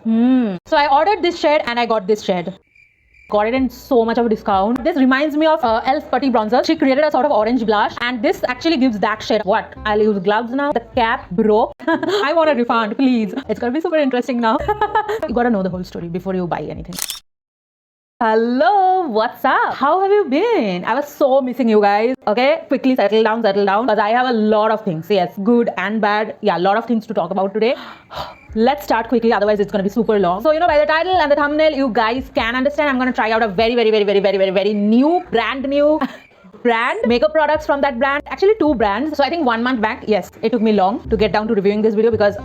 So I ordered this shade and I got this shade. Got it in so much of a discount. This reminds me of Elf Putty Bronzer. She created a sort of orange blush and this actually gives that shade. What? I'll use gloves now. The cap broke. I want a refund, please. It's gonna be super interesting now. You gotta know the whole story before you buy anything. Hello, what's up? How have you been? I was so missing you guys. Okay, quickly settle down because I have a lot of things. Yes, good and bad. Yeah, a lot of things to talk about today. Let's start quickly, otherwise it's going to be super long. So, by the title and the thumbnail, you guys can understand I'm going to try out a very new, brand new brand makeup products from that brand. Actually 2 brands. So I think 1 month back, yes, it took me long to get down to reviewing this video because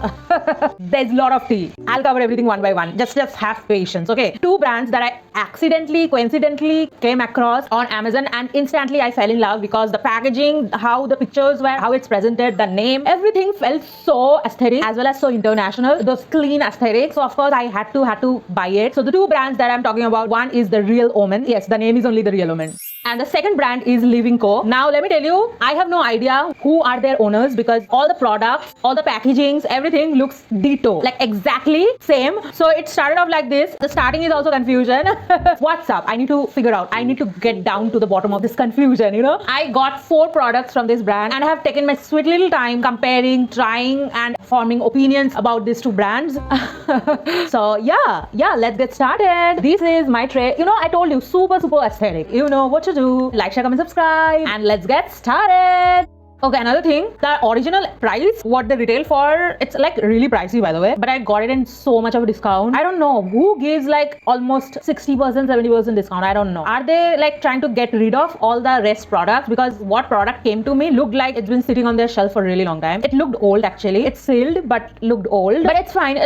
there's a lot of tea. I'll cover everything one by one. Just have patience, okay? 2 brands that I coincidentally came across on Amazon and instantly I fell in love because the packaging, how the pictures were, how it's presented, the name, everything felt so aesthetic as well as so international. Those clean aesthetics. So of course I had to buy it. So the 2 brands that I'm talking about, one is the Real Omen. Yes, the name is only the Real Omen. And the second brand is Living Co. Now let me tell you, I have no idea who are their owners because all the products, all the packagings, everything looks ditto, like exactly same. So it started off like this. The starting is also confusion. What's up? I need to figure out. I need to get down to the bottom of this confusion, I got 4 products from this brand and I have taken my sweet little time comparing, trying and forming opinions about these 2 brands. So yeah, let's get started. This is my tray. I told you, super aesthetic. You know what to do. Like, share, comment, subscribe, and let's get started. Okay, another thing, the original price, what they retail for, it's like really pricey by the way, but I got it in so much of a discount. I don't know who gives like almost 60%, 70% discount. I don't know. Are they like trying to get rid of all the rest products? Because what product came to me looked like it's been sitting on their shelf for a really long time. It looked old actually. It's sealed but looked old. But it's fine.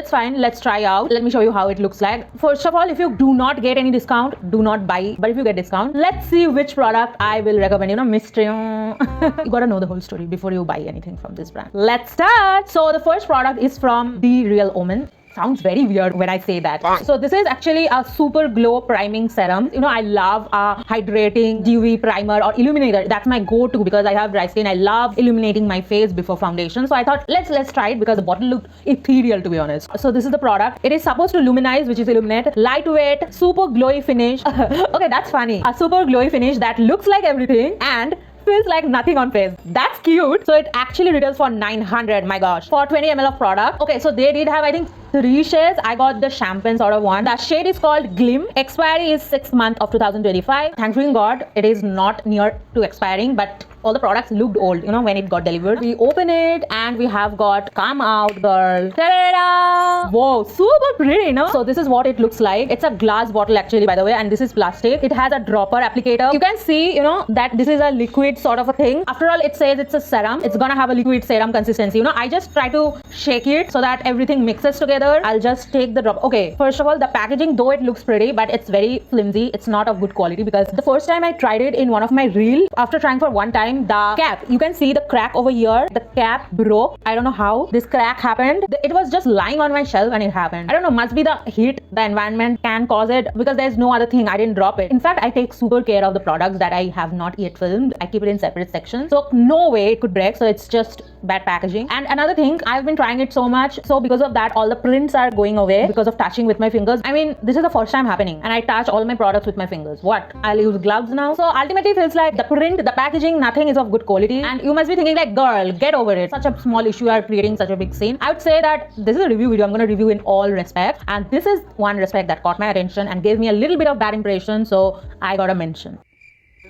Let's try out. Let me show you how it looks like. First of all, if you do not get any discount, do not buy. But if you get discount, let's see which product I will recommend. Mystery. You gotta know the whole story before you buy anything from this brand. Let's start. So the first product is from The Real Omen. Sounds very weird when I say that. So this is actually a super glow priming serum. I love a hydrating dewy primer or illuminator. That's my go-to because I have dry skin. I love illuminating my face before foundation. So I thought let's try it because the bottle looked ethereal to be honest. So this is the product. It is supposed to luminize, which is illuminate, lightweight, super glowy finish. Okay, that's funny. A super glowy finish that looks like everything and feels like nothing on face. That's cute. So it actually retails for 900, my gosh, for 20 ml of product. Okay, so they did have I think 3 shades. I got the champagne sort of one. The shade is called Gleam. Expiry is 6 months of 2025. Thankfully God, it is not near to expiring, but all the products looked old, when it got delivered. We open it and we have got Come Out Girl. Ta-da-da! Whoa, super pretty, So this is what it looks like. It's a glass bottle actually, by the way, and this is plastic. It has a dropper applicator. You can see, that this is a liquid sort of a thing. After all, it says it's a serum. It's gonna have a liquid serum consistency. I just try to shake it so that everything mixes together. I'll just take the drop. Okay, first of all, the packaging, though it looks pretty, but it's very flimsy. It's not of good quality because the first time I tried it in one of my reel, after trying for one time, the cap, you can see the crack over here. The cap broke. I don't know how this crack happened. It was just lying on my shelf and it happened. I don't know, must be the heat, the environment can cause it because there's no other thing. I didn't drop it. In fact, I take super care of the products that I have not yet filmed. I keep it in separate sections. So no way it could break. So it's just bad packaging. And another thing, I've been trying it so much. So because of that, all the prints are going away because of touching with my fingers. I mean, this is the first time happening and I touch all my products with my fingers. What? I'll use gloves now. So ultimately feels like the print, the packaging, nothing is of good quality. And you must be thinking like, girl, get over it. Such a small issue, you are creating such a big scene. I would say that this is a review video. I'm going to review in all respects. And this is one respect that caught my attention and gave me a little bit of bad impression. So I got a mention.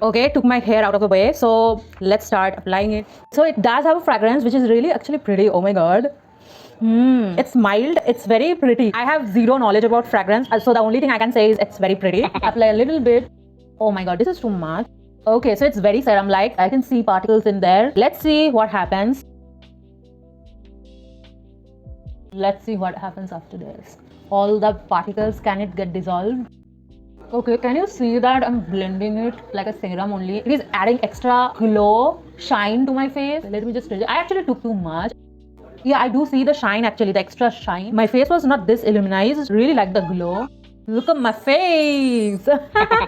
Okay, took my hair out of the way. So let's start applying it. So it does have a fragrance, which is really actually pretty. Oh my God. It's mild. It's very pretty. I have zero knowledge about fragrance. So the only thing I can say is it's very pretty. Apply a little bit. Oh my God, this is too much. Okay, so it's very serum-like. I can see particles in there. Let's see what happens. Let's see what happens after this. All the particles, can it get dissolved? Okay, can you see that I'm blending it like a serum only? It is adding extra glow, shine to my face. Let me just... I actually took too much. Yeah, I do see the shine actually, the extra shine. My face was not this illuminized. Really like the glow. Look at my face.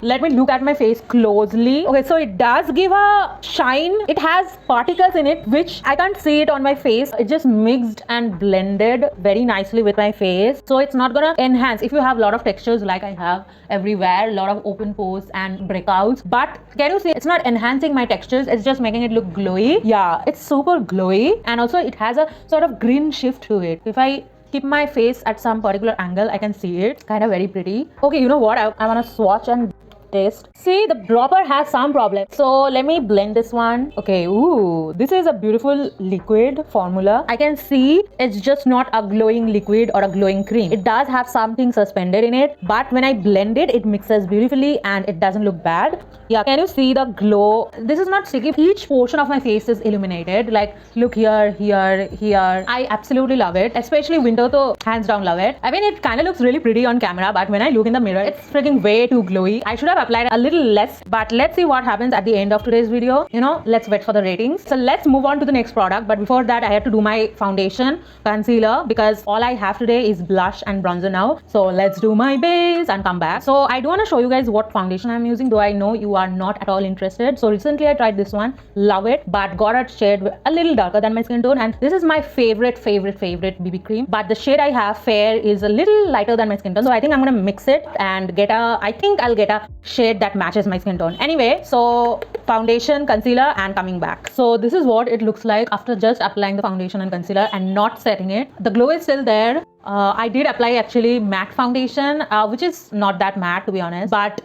Let me look at my face closely. Okay, so it does give a shine. It has particles in it, which I can't see it on my face. It just mixed and blended very nicely with my face. So it's not gonna enhance if you have a lot of textures like I have everywhere, a lot of open pores and breakouts. But can you see it's not enhancing my textures? It's just making it look glowy. Yeah, it's super glowy. And also it has a sort of green shift to it. If I keep my face at some particular angle, I can see it. Kind of very pretty. Okay, you know what? I want to swatch and taste. See, the dropper has some problem. So let me blend this one. Okay, ooh, this is a beautiful liquid formula. I can see it's just not a glowing liquid or a glowing cream. It does have something suspended in it, but when I blend it, it mixes beautifully and it doesn't look bad. Yeah, can you see the glow? This is not sticky. Each portion of my face is illuminated. Like, look here, here, here. I absolutely love it. Especially winter, though, hands down love it. I mean, it kind of looks really pretty on camera, but when I look in the mirror, it's freaking way too glowy. I should have applied a little less, but let's see what happens at the end of today's video. You know, let's wait for the ratings. So let's move on to the next product. But before that, I have to do my foundation, concealer, because all I have today is blush and bronzer now. So let's do my base and come back. So I do want to show you guys what foundation I'm using, though I know you are not at all interested. So recently I tried this one, love it, but got a shade a little darker than my skin tone, and this is my favorite BB cream. But the shade I have, fair, is a little lighter than my skin tone. So I think I'm gonna mix it and get a, I think I'll get a shade that matches my skin tone. Anyway, so foundation, concealer, and coming back. So this is what it looks like after just applying the foundation and concealer and not setting it. The glow is still there. I did apply actually matte foundation, which is not that matte to be honest, but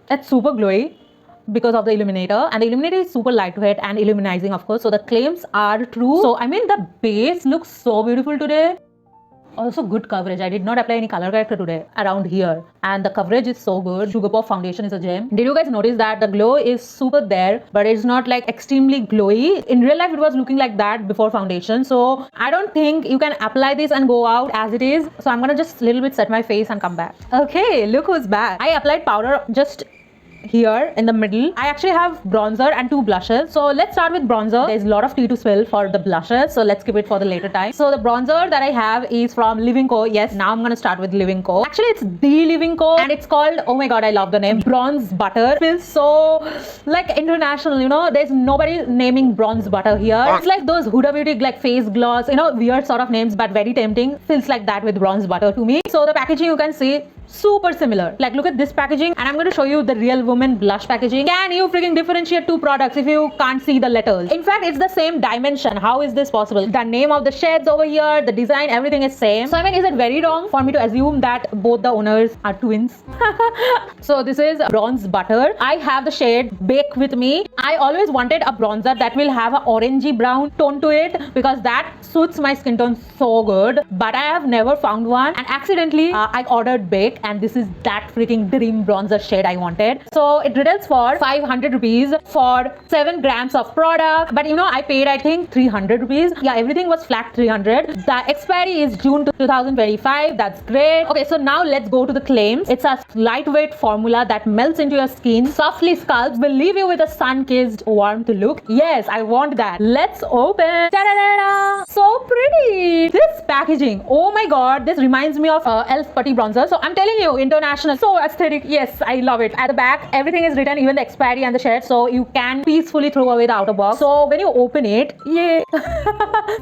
it's super glowy because of the illuminator, and the illuminator is super lightweight and illuminizing, of course, so the claims are true. So I mean, the base looks so beautiful today. Also good coverage. I did not apply any color corrector today around here, and the coverage is so good. Sugar Pop foundation is a gem. Did you guys notice that the glow is super there, but it's not like extremely glowy? In real life it was looking like that before foundation, so I don't think you can apply this and go out as it is. So I'm gonna just a little bit set my face and come back. Okay, look who's back. I applied powder just here in the middle. I actually have bronzer and 2 blushes. So let's start with bronzer. There's a lot of tea to spill for the blushes, so let's keep it for the later time. So the bronzer that I have is from Living Co. Yes, now I'm gonna start with Living Co. Actually, it's the Living Co. and it's called, oh my god, I love the name, Bronze Butter. Feels so like international, you know. There's nobody naming Bronze Butter here. It's like those Huda Beauty like face gloss, you know, weird sort of names but very tempting. Feels like that with Bronze Butter to me. So the packaging, you can see, super similar. Like, look at this packaging, and I'm going to show you the Real Woman blush packaging. Can you freaking differentiate 2 products if you can't see the letters? In fact, it's the same dimension. How is this possible? The name of the shades over here, the design, everything is same. So I mean, is it very wrong for me to assume that both the owners are twins? So this is Bronze Butter. I have the shade Bake With Me. I always wanted a bronzer that will have an orangey brown tone to it, because that suits my skin tone so good, but I have never found one, and accidentally I ordered Bake, and this is that freaking dream bronzer shade I wanted. So it retails for 500 rupees for 7 grams of product, but you know, I paid I think 300 rupees. Yeah, everything was flat 300. The expiry is June 2025. That's great. Okay, so now let's go to the claims. It's a lightweight formula that melts into your skin, softly sculpts, will leave you with a sun-kissed warmth look. Yes, I want that. Let's open. Ta-da-da-da! So pretty. This packaging, oh my god, this reminds me of Elf Putty bronzer. So I'm telling you, international, so aesthetic. Yes, I love it. At the back, everything is written, even the expiry and the shade, so you can peacefully throw away the outer box. So when you open it, yeah.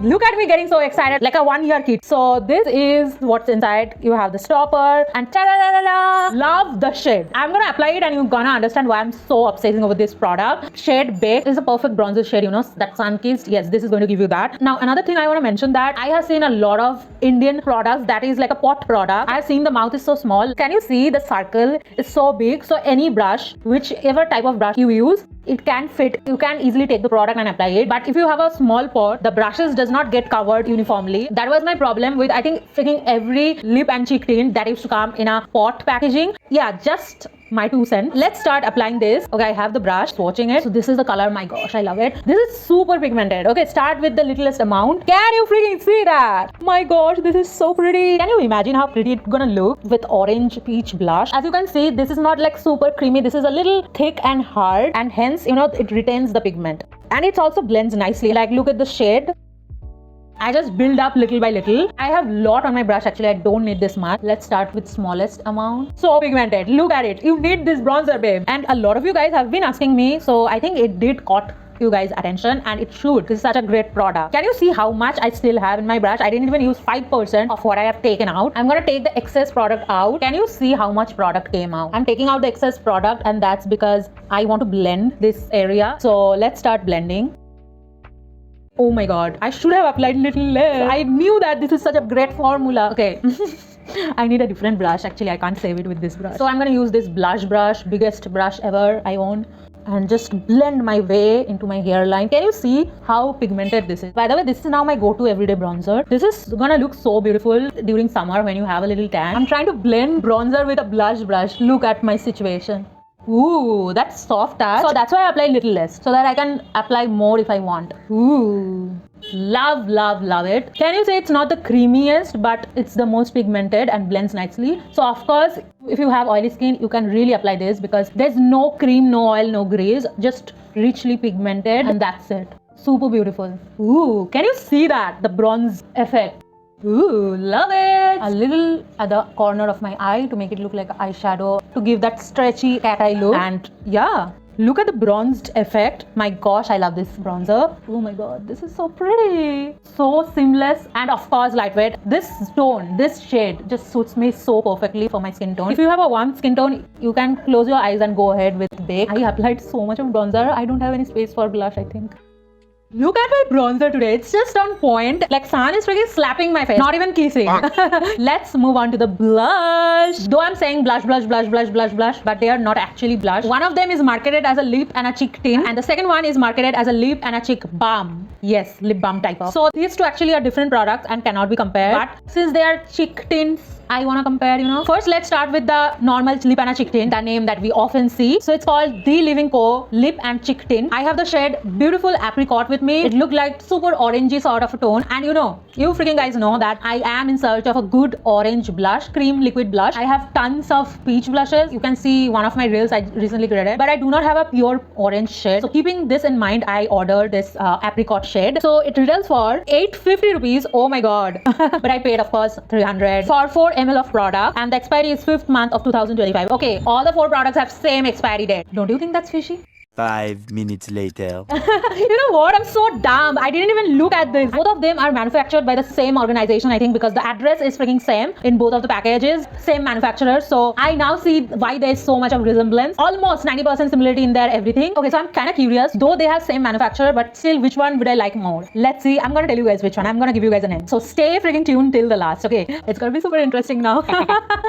Look at me getting so excited, like a 1-year kid. So this is what's inside. You have the stopper, and ta-da-da-da-da! Love the shade. I'm gonna apply it and you're gonna understand why I'm so obsessing over this product. Shade Bake is a perfect bronzer shade, you know, that sun-kissed. Yes, this is going to give you that. Now another thing I want to mention, that I have seen a lot of Indian products that is like a pot product. I've seen the mouth is so small. Can you see the circle is so big? So any brush, whichever type of brush you use, it can fit. You can easily take the product and apply it. But if you have a small pot, the brushes does not get covered uniformly. That was my problem with, I think, freaking every lip and cheek tint that used to come in a pot packaging. Yeah, just my 2 cents. Let's start applying this. Okay, I have the brush, swatching it. So this is the color. My gosh, I love it. This is super pigmented. Okay, start with the littlest amount. Can you freaking see that? My gosh, this is so pretty. Can you imagine how pretty it's gonna look with orange peach blush? As you can see, this is not like super creamy. This is a little thick and hard, and hence, you know, it retains the pigment. And it also blends nicely. Like, look at the shade. I just build up little by little. I have lot on my brush actually. I don't need this much. Let's start with smallest amount. So pigmented. Look at it. You need this bronzer, babe. And a lot of you guys have been asking me. So I think it did caught you guys attention, and it should. This is such a great product. Can you see how much I still have in my brush? I didn't even use 5% of what I have taken out. I'm gonna take the excess product out. Can you see how much product came out? I'm taking out the excess product, and that's because I want to blend this area. So let's start blending. Oh my god, I should have applied little less. I knew that this is such a great formula. Okay. I need a different brush. Actually, I can't save it with this brush. So I'm gonna use this blush brush, biggest brush ever I own, and just blend my way into my hairline. Can you see how pigmented this is? By the way, this is now my go-to everyday bronzer. This is gonna look so beautiful during summer when you have a little tan. I'm trying to blend bronzer with a blush brush. Look at my situation. Ooh, that's soft touch. So that's why I apply little less, so that I can apply more if I want. Ooh, love, love, love it. Can you say it's not the creamiest, but it's the most pigmented and blends nicely. So of course, if you have oily skin, you can really apply this because there's no cream, no oil, no grease, just richly pigmented, and that's it. Super beautiful. Ooh, can you see that? The bronze effect. Ooh, love it! A little at the corner of my eye to make it look like eyeshadow, to give that stretchy cat eye look. And yeah, look at the bronzed effect. My gosh, I love this bronzer. Oh my god, this is so pretty. So seamless and of course lightweight. This tone, this shade just suits me so perfectly for my skin tone. If you have a warm skin tone, you can close your eyes and go ahead with bake. I applied so much of bronzer. I don't have any space for blush, I think. Look at my bronzer today. It's just on point. Like sun is freaking slapping my face. Not even kissing. Let's move on to the blush. Though I'm saying blush, blush, blush, blush, blush, blush, but they are not actually blush. One of them is marketed as a lip and a cheek tint, and the second one is marketed as a lip and a cheek balm. Yes, lip balm type of. So these two actually are different products and cannot be compared. But since they are cheek tints, I want to compare, you know. First, let's start with the normal lip and a cheek tint, the name that we often see. So it's called The Living Co. Lip and Cheek Tint. I have the shade Beautiful Apricot with me. It looked like super orangey sort of a tone. And you know, you freaking guys know that I am in search of a good orange blush, cream liquid blush. I have tons of peach blushes. You can see one of my reels I recently created, but I do not have a pure orange shade. So keeping this in mind, I ordered this apricot shade. So it retails for 850 rupees. Oh my god. But I paid, of course, 300 for 4 ml of product, and the expiry is 5th month of 2025. Okay, all the 4 products have same expiry date. Don't you think that's fishy? 5 minutes later. You know what? I'm so dumb. I didn't even look at this. Both of them are manufactured by the same organization, I think, because the address is freaking same in both of the packages. Same manufacturer. So I now see why there's so much of resemblance. Almost 90% similarity in their everything. Okay, so I'm kind of curious. Though they have same manufacturer, but still, which one would I like more? Let's see. I'm gonna tell you guys which one. I'm gonna give you guys a name. So stay freaking tuned till the last. Okay, it's gonna be super interesting now.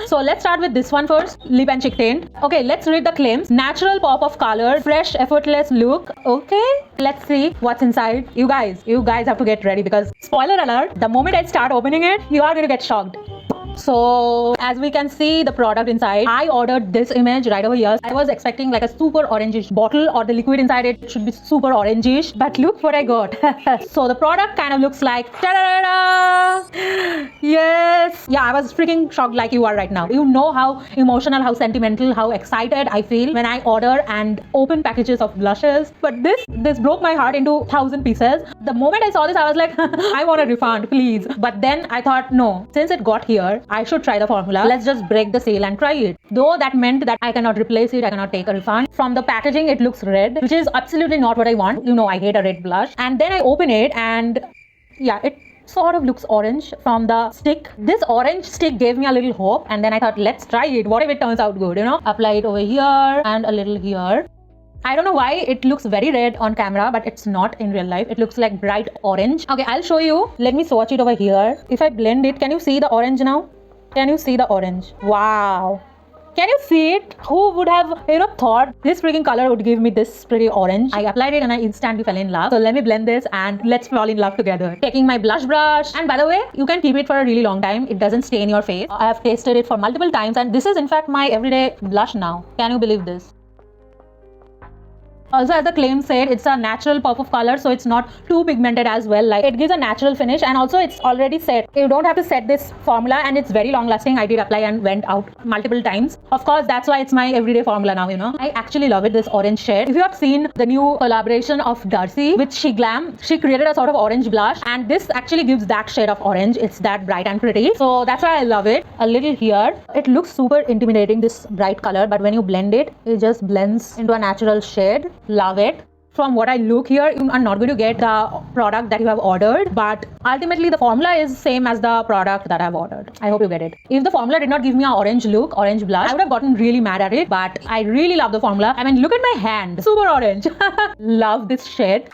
So let's start with this one first. Lip and cheek tint. Okay, let's read the claims. Natural pop of color, fresh, effortless look. Okay, let's see what's inside. You guys have to get ready because spoiler alert, the moment I start opening it, you are going to get shocked. So as we can see the product inside, I ordered this image right over here. I was expecting like a super orangish bottle, or the liquid inside it should be super orangish, but look what I got. So the product kind of looks like ta-da-da-da! Yes, yeah, I was freaking shocked like you are right now. You know how emotional, how sentimental, how excited I feel when I order and open packages of blushes. But this broke my heart into 1,000 pieces. The moment I saw this, I was like, I want a refund, please. But then I thought, no, since it got here, I should try the formula. Let's just break the seal and try it. Though that meant that I cannot replace it, I cannot take a refund. From the packaging, it looks red, which is absolutely not what I want. You know, I hate a red blush. And then I open it and yeah, it sort of looks orange from the stick. This orange stick gave me a little hope, and then I thought, let's try it. What if it turns out good, you know? Apply it over here and a little here. I don't know why it looks very red on camera, but it's not in real life. It looks like bright orange. Okay, I'll show you. Let me swatch it over here. If I blend it, can you see the orange now? Can you see the orange? Wow. Can you see it? Who would have, thought this freaking color would give me this pretty orange? I applied it and I instantly fell in love. So let me blend this and let's fall in love together. Taking my blush brush. And by the way, you can keep it for a really long time. It doesn't stain your face. I have tasted it for multiple times and this is in fact my everyday blush now. Can you believe this? Also, as the claim said, it's a natural pop of color, so it's not too pigmented as well. Like, it gives a natural finish, and also it's already set. You don't have to set this formula, and it's very long lasting. I did apply and went out multiple times. Of course, that's why it's my everyday formula now, you know. I actually love it, this orange shade. If you have seen the new collaboration of Darcy with Glam, she created a sort of orange blush, and this actually gives that shade of orange. It's that bright and pretty, so that's why I love it. A little here. It looks super intimidating, this bright color, but when you blend it, it just blends into a natural shade. Love it. From what I look here, you are not going to get the product that you have ordered, but ultimately the formula is same as the product that I've ordered. I hope you get it. If the formula did not give me an orange look, orange blush, I would have gotten really mad at it, but I really love the formula. I mean, look at my hand, super orange. Love this shade.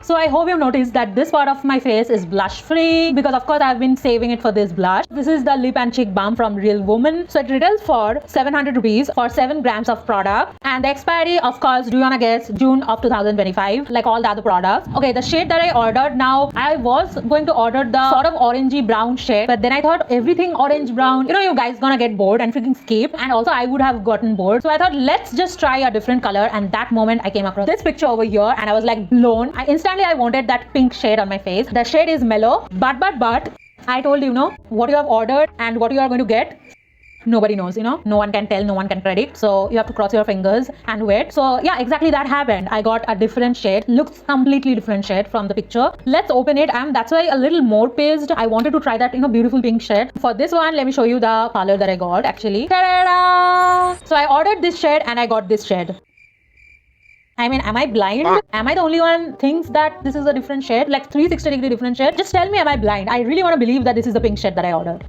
So I hope you've noticed that this part of my face is blush free, because of course I've been saving it for this blush. This is the lip and cheek balm from Real Woman. So it retails for 700 rupees for 7 grams of product, and the expiry, of course, do you wanna guess? June of 2025, like all the other products. Okay, the shade that I ordered, now I was going to order the sort of orangey brown shade, but then I thought everything orange brown, you know, you guys gonna get bored and freaking skip, and also I would have gotten bored. So I thought, let's just try a different color, and that moment I came across this picture over here, and I was like blown. I wanted that pink shade on my face. The shade is Mellow, but I told you, know what you have ordered and what you are going to get. Nobody knows, you know, no one can tell, no one can predict, so you have to cross your fingers and wait. So yeah, exactly that happened. I got a different shade, looks completely different shade from the picture. Let's open it, and that's why a little more paced. I wanted to try that, you know, beautiful pink shade. For this one, let me show you the color that I got actually. Ta-da! So I ordered this shade and I got this shade. I mean, am I blind? Am I the only one thinks that this is a different shade, like 360-degree different shade? Just tell me, am I blind? I really want to believe that this is the pink shade that I ordered.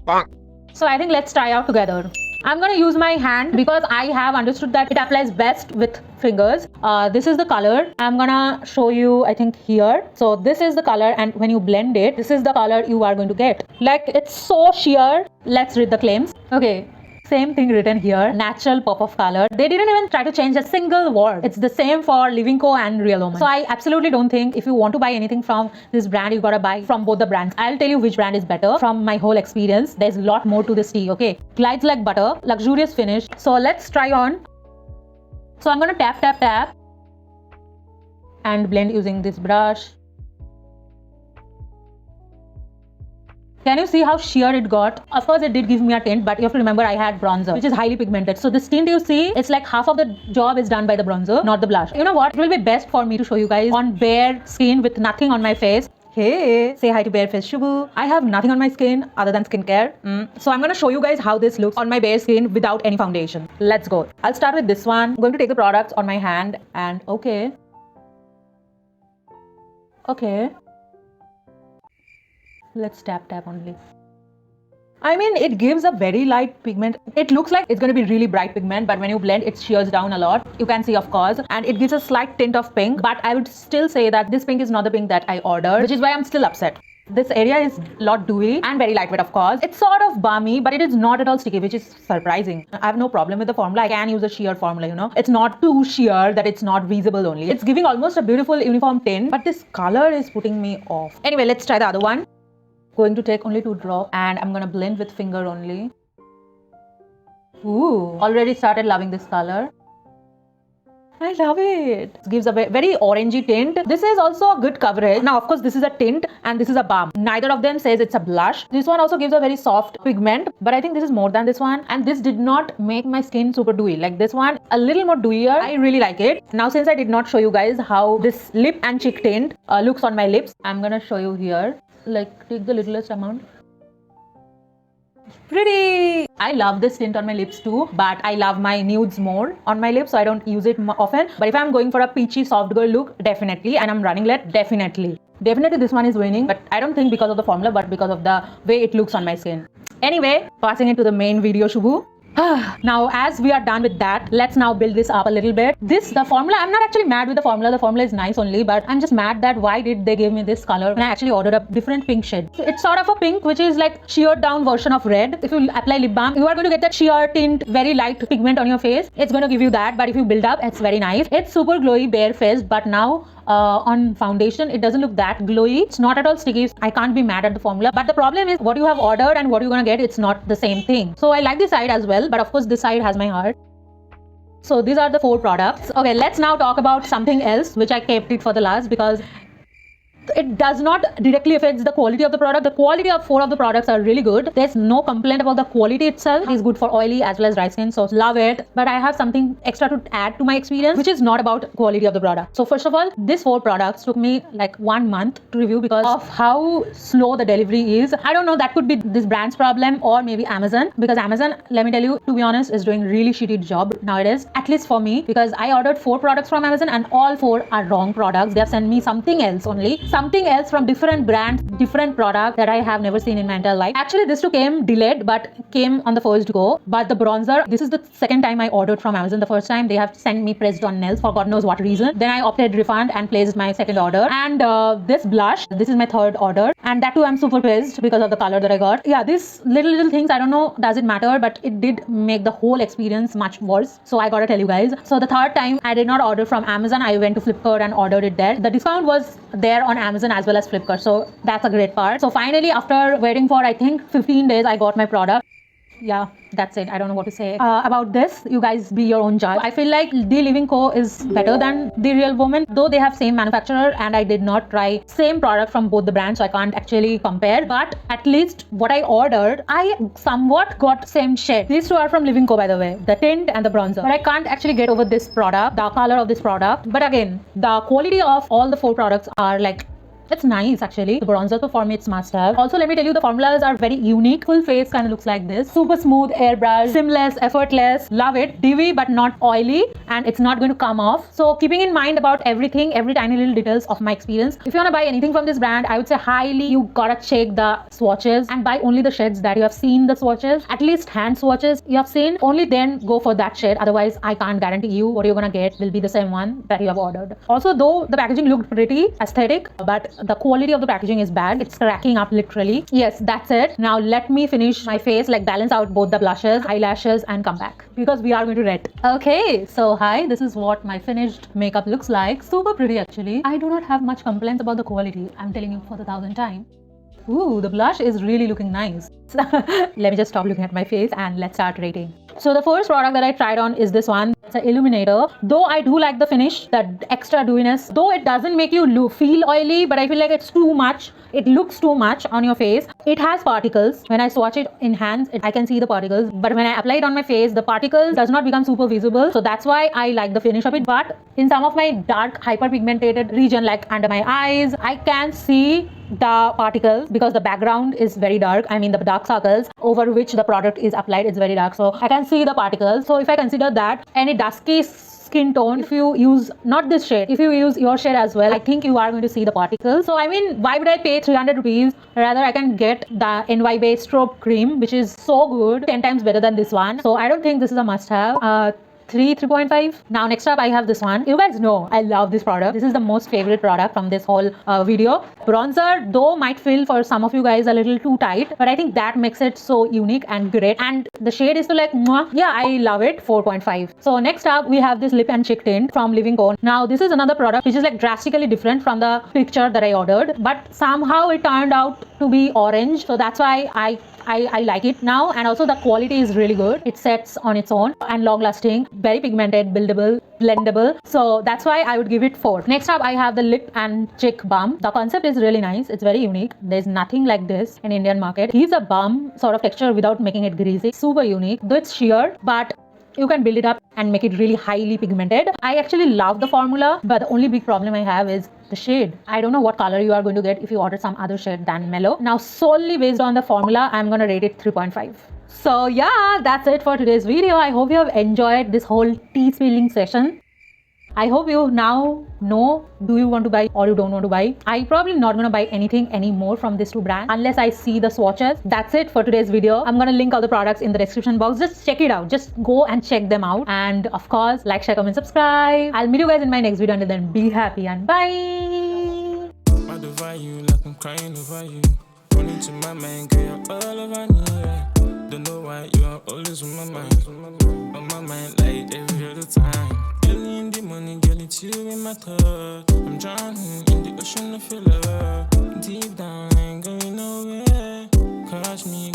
So I think let's try out together. I'm going to use my hand because I have understood that it applies best with fingers. This is the color. I'm going to show you, I think, here. So this is the color, and when you blend it, this is the color you are going to get. Like, it's so sheer. Let's read the claims. Okay. Same thing written here, natural pop of color. They didn't even try to change a single word. It's the same for Living Co and Real Woman. So I absolutely don't think if you want to buy anything from this brand, you gotta buy from both the brands. I'll tell you which brand is better from my whole experience. There's a lot more to this tea, okay? Glides like butter, luxurious finish. So let's try on. So I'm gonna tap and blend using this brush. Can you see how sheer it got? Of course, it did give me a tint, but you have to remember I had bronzer, which is highly pigmented. So this tint you see, it's like half of the job is done by the bronzer, not the blush. You know what? It will be best for me to show you guys on bare skin with nothing on my face. Hey, say hi to bare face Subhu. I have nothing on my skin other than skincare. So I'm going to show you guys how this looks on my bare skin without any foundation. Let's go. I'll start with this one. I'm going to take the products on my hand and okay. Let's tap only. I mean, it gives a very light pigment. It looks like it's going to be really bright pigment, but when you blend, it shears down a lot. You can see, of course, and it gives a slight tint of pink, but I would still say that this pink is not the pink that I ordered, which is why I'm still upset. This area is a lot dewy and very lightweight, of course. It's sort of balmy, but it is not at all sticky, which is surprising. I have no problem with the formula. I can use a sheer formula, you know. It's not too sheer that it's not visible only. It's giving almost a beautiful uniform tint, but this color is putting me off. Anyway, let's try the other one. Going to take only 2 drops, and I'm gonna blend with finger only. Ooh, already started loving this color. I love it. It gives a very orangey tint. This is also a good coverage. Now, of course, this is a tint and this is a balm. Neither of them says it's a blush. This one also gives a very soft pigment, but I think this is more than this one. And this did not make my skin super dewy. Like this one, a little more dewier. I really like it. Now, since I did not show you guys how this lip and cheek tint looks on my lips, I'm gonna show you here. Like, take the littlest amount. Pretty! I love this tint on my lips too, but I love my nudes more on my lips, so I don't use it often. But if I'm going for a peachy soft girl look, definitely. And I'm running late, definitely. Definitely this one is winning, but I don't think because of the formula, but because of the way it looks on my skin. Anyway, passing into the main video, Subhu. Now, as we are done with that, let's now build this up a little bit. The formula, I'm not actually mad with the formula. The formula is nice only, but I'm just mad that why did they give me this color when I actually ordered a different pink shade. So it's sort of a pink, which is like sheared down version of red. If you apply lip balm, you are going to get that sheer tint, very light pigment on your face. It's going to give you that, but if you build up, it's very nice. It's super glowy, bare face, but now on foundation, it doesn't look that glowy. It's not at all sticky. I can't be mad at the formula, but the problem is what you have ordered and what you're gonna get, it's not the same thing. So I like this side as well, but of course this side has my heart. So these are the 4 products. Okay, let's now talk about something else which I kept it for the last because it does not directly affect the quality of the product. The quality of 4 of the products are really good. There's no complaint about the quality itself. It is good for oily as well as dry skin, so love it. But I have something extra to add to my experience, which is not about quality of the product. So first of all, these 4 products took me like 1 month to review because of how slow the delivery is. I don't know, that could be this brand's problem or maybe Amazon, because Amazon, let me tell you, to be honest, is doing really shitty job nowadays, at least for me, because I ordered 4 products from Amazon and all 4 are wrong products. They have sent me something else only. Something else from different brands, different product that I have never seen in my entire life. Actually, this too came delayed, but came on the first go. But the bronzer, this is the second time I ordered from Amazon. The first time they have sent me pressed on nails for God knows what reason. Then I opted refund and placed my second order. And this blush, this is my third order. And that too I'm super pissed because of the color that I got. Yeah, these little things, I don't know, does it matter? But it did make the whole experience much worse. So I gotta tell you guys. So the third time I did not order from Amazon. I went to Flipkart and ordered it there. The discount was there on Amazon as well as Flipkart, so that's a great part. So finally, after waiting for I think 15 days, I got my product. Yeah, that's it. I don't know what to say about this. You guys be your own judge. I feel like The Living Co is better than The Real Woman, though they have same manufacturer, and I did not try same product from both the brands, so I can't actually compare. But at least what I ordered, I somewhat got same shade. These 2 are from Living Co, by the way, the tint and the bronzer. But I can't actually get over this product, the color of this product. But again, the quality of all the 4 products are like, it's nice actually. The bronzer, so for me it's must have. Also, let me tell you, the formulas are very unique. Full face kind of looks like this. Super smooth airbrush, seamless, effortless. Love it. Dewy but not oily, and it's not going to come off. So keeping in mind about everything, every tiny little details of my experience. If you want to buy anything from this brand, I would say highly you gotta check the swatches and buy only the shades that you have seen the swatches. At least hand swatches you have seen. Only then go for that shade. Otherwise, I can't guarantee you what you're gonna get will be the same one that you have ordered. Also, though the packaging looked pretty aesthetic, but the quality of the packaging is bad. It's cracking up literally. Yes, that's it. Now let me finish my face, like balance out both the blushes, eyelashes, and come back because we are going to rate. Okay, so hi, this is what my finished makeup looks like. Super pretty actually. I do not have much complaints about the quality. I'm telling you for the 1000th time. Ooh, the blush is really looking nice. Let me just stop looking at my face and let's start rating. So the first product that I tried on is this one. It's an illuminator. Though I do like the finish, the extra dewiness, though it doesn't make you feel oily, but I feel like it's too much. It looks too much on your face. It has particles. When I swatch it in hands, I can see the particles. But when I apply it on my face, the particles does not become super visible. So that's why I like the finish of it. But in some of my dark hyperpigmented region, like under my eyes, I can see the particles because the background is very dark. I mean the dark circles over which the product is applied is very dark, so I can see the particles. So if I consider that any dusky skin tone, if you use not this shade, if you use your shade as well, I think you are going to see the particles. So I mean, why would I pay 300 rupees? Rather I can get the NY based strobe cream, which is so good, 10 times better than this one. So I don't think this is a must have. 3.5. Now next up I have this one. You guys know I love this product. This is the most favorite product from this whole video. Bronzer though might feel for some of you guys a little too tight, but I think that makes it so unique and great, and the shade is so like mwah. Yeah, I love it. 4.5. So next up we have this lip and cheek tint from Living Co. Now this is another product which is like drastically different from the picture that I ordered, but somehow it turned out to be orange, so that's why I like it now. And also the quality is really good. It sets on its own and long lasting, very pigmented, buildable, blendable. So that's why I would give it 4. Next up I have the lip and cheek balm. The concept is really nice. It's very unique. There's nothing like this in Indian market. He's a balm sort of texture without making it greasy. Super unique. Though it's sheer, but you can build it up and make it really highly pigmented. I actually love the formula, but the only big problem I have is the shade. I don't know what color you are going to get if you order some other shade than Mellow. Now solely based on the formula, I'm gonna rate it 3.5. So yeah, that's it for today's video. I hope you have enjoyed this whole tea spilling session. I hope you now know, do you want to buy or you don't want to buy. I probably not gonna buy anything anymore from these 2 brands unless I see the swatches. That's it for today's video. I'm gonna link all the products in the description box. Just check it out. Just go and check them out. And of course, like, share, comment, subscribe. I'll meet you guys in my next video. Until then, be happy and bye. You like I'm crying over you. Running to my mind, girl, you're all over me. Yeah. Don't know why you are always on my mind. On my mind like every other time. Girl in the morning, girl, it's you in my thought. I'm drowning in the ocean of your love. Deep down, I ain't going nowhere. Catch me.